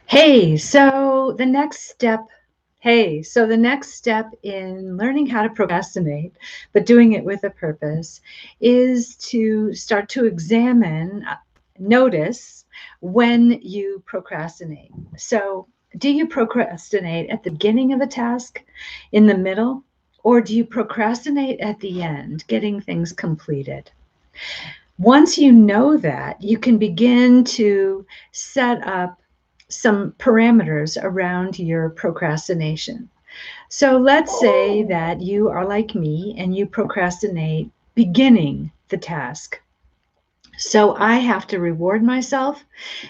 Hey, so the next step, so the next step in learning how to procrastinate, but doing it with a purpose, is to start to notice when you procrastinate. So, do you procrastinate at the beginning of a task, in the middle, or do you procrastinate at the end, getting things completed? Once you know that, you can begin to set up some parameters around your procrastination. So let's say that you are like me and you procrastinate beginning the task. So I have to reward myself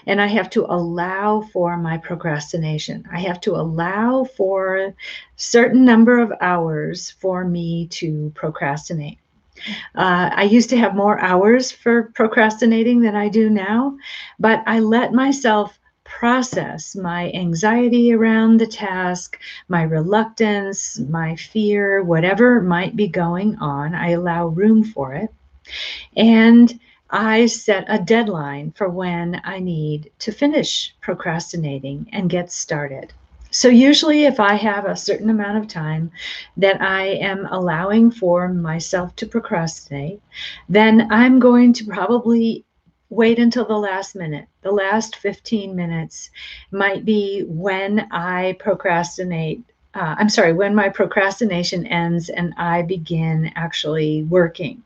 and I have to allow for my procrastination. I have to allow for a certain number of hours for me to procrastinate. I used to have more hours for procrastinating than I do now, but I let myself process my anxiety around the task, my reluctance, my fear, whatever might be going on. I allow room for it. And I set a deadline for when I need to finish procrastinating and get started. So, usually, if I have a certain amount of time that I am allowing for myself to procrastinate, then I'm going to probably wait until the last minute. The last 15 minutes might be when I procrastinate. When my procrastination ends and I begin actually working.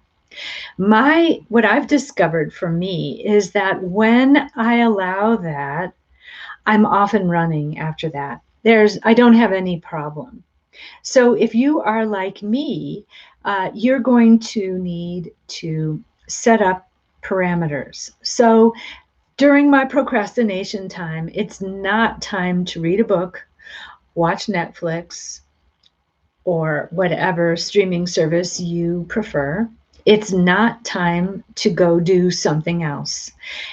What I've discovered for me is that when I allow that, I'm off and running after that. I don't have any problem. So if you are like me, you're going to need to set up parameters. So during my procrastination time, it's not time to read a book, watch Netflix, or whatever streaming service you prefer. It's not time to go do something else.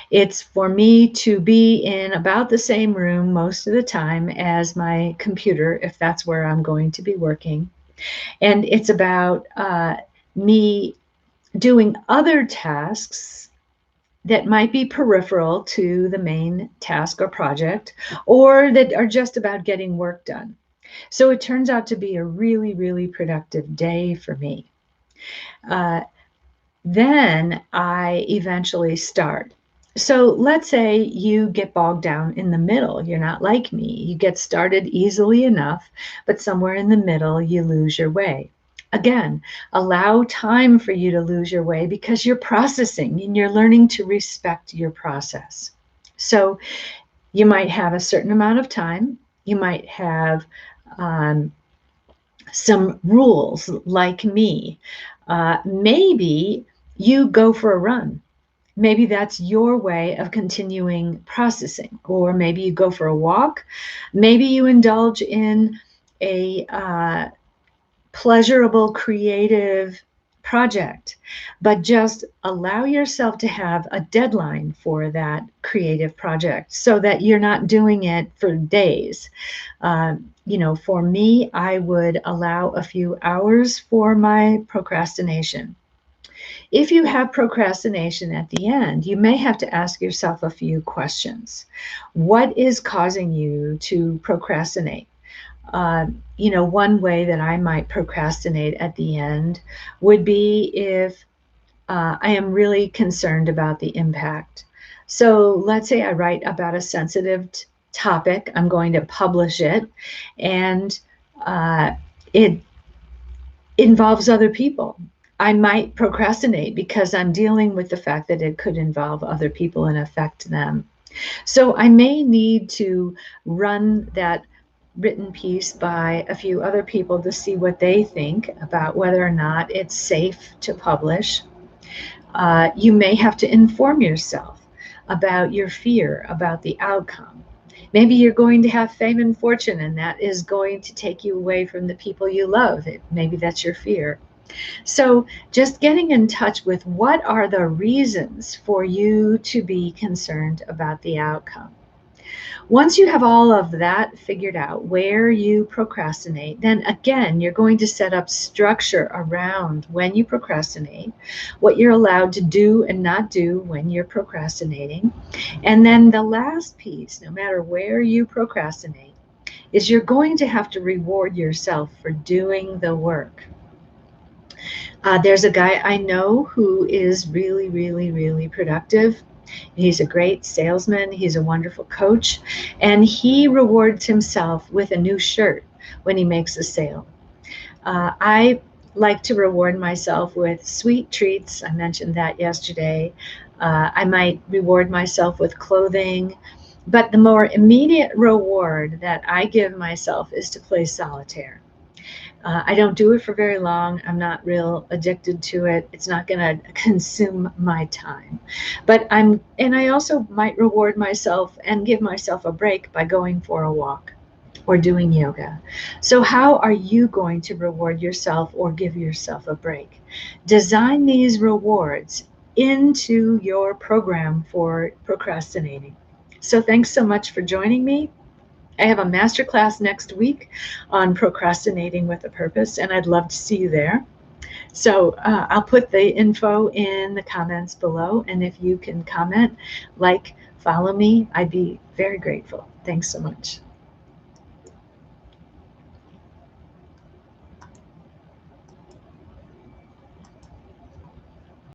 It's for me to be in about the same room most of the time as my computer, if that's where I'm going to be working. And it's about me doing other tasks that might be peripheral to the main task or project, or that are just about getting work done. So it turns out to be a really, really productive day for me. Uh, then I eventually start. So let's say you get bogged down in the middle. You're not like me. You get started easily enough, but somewhere in the middle, you lose your way. Again, allow time for you to lose your way because you're processing and you're learning to respect your process. So you might have a certain amount of time. You might have um, some rules like me. Maybe you go for a run. Maybe that's your way of continuing processing. Or maybe you go for a walk. Maybe you indulge in a pleasurable, creative project, but just allow yourself to have a deadline for that creative project so that you're not doing it for days. For me, I would allow a few hours for my procrastination. If you have procrastination at the end, you may have to ask yourself a few questions. What is causing you to procrastinate? One way that I might procrastinate at the end would be if I am really concerned about the impact. So let's say I write about a sensitive topic, I'm going to publish it, and it involves other people. I might procrastinate because I'm dealing with the fact that it could involve other people and affect them. So I may need to run that written piece by a few other people to see what they think about whether or not it's safe to publish. You may have to inform yourself about your fear about the outcome. Maybe you're going to have fame and fortune, and that is going to take you away from the people you love. Maybe that's your fear. So, just getting in touch with what are the reasons for you to be concerned about the outcome. Once you have all of that figured out, where you procrastinate, then again, you're going to set up structure around when you procrastinate, what you're allowed to do and not do when you're procrastinating. And then the last piece, no matter where you procrastinate, is you're going to have to reward yourself for doing the work. There's a guy I know who is really, really, really productive. He's a great salesman. He's a wonderful coach. And he rewards himself with a new shirt when he makes a sale. I like to reward myself with sweet treats. I mentioned that yesterday. I might reward myself with clothing. But the more immediate reward that I give myself is to play solitaire. I don't do it for very long. I'm not real addicted to it. It's not going to consume my time. And I also might reward myself and give myself a break by going for a walk or doing yoga. So, how are you going to reward yourself or give yourself a break? Design these rewards into your program for procrastinating. So, thanks so much for joining me. I have a masterclass next week on procrastinating with a purpose, and I'd love to see you there. So I'll put the info in the comments below, and if you can comment, like, follow me, I'd be very grateful. Thanks so much.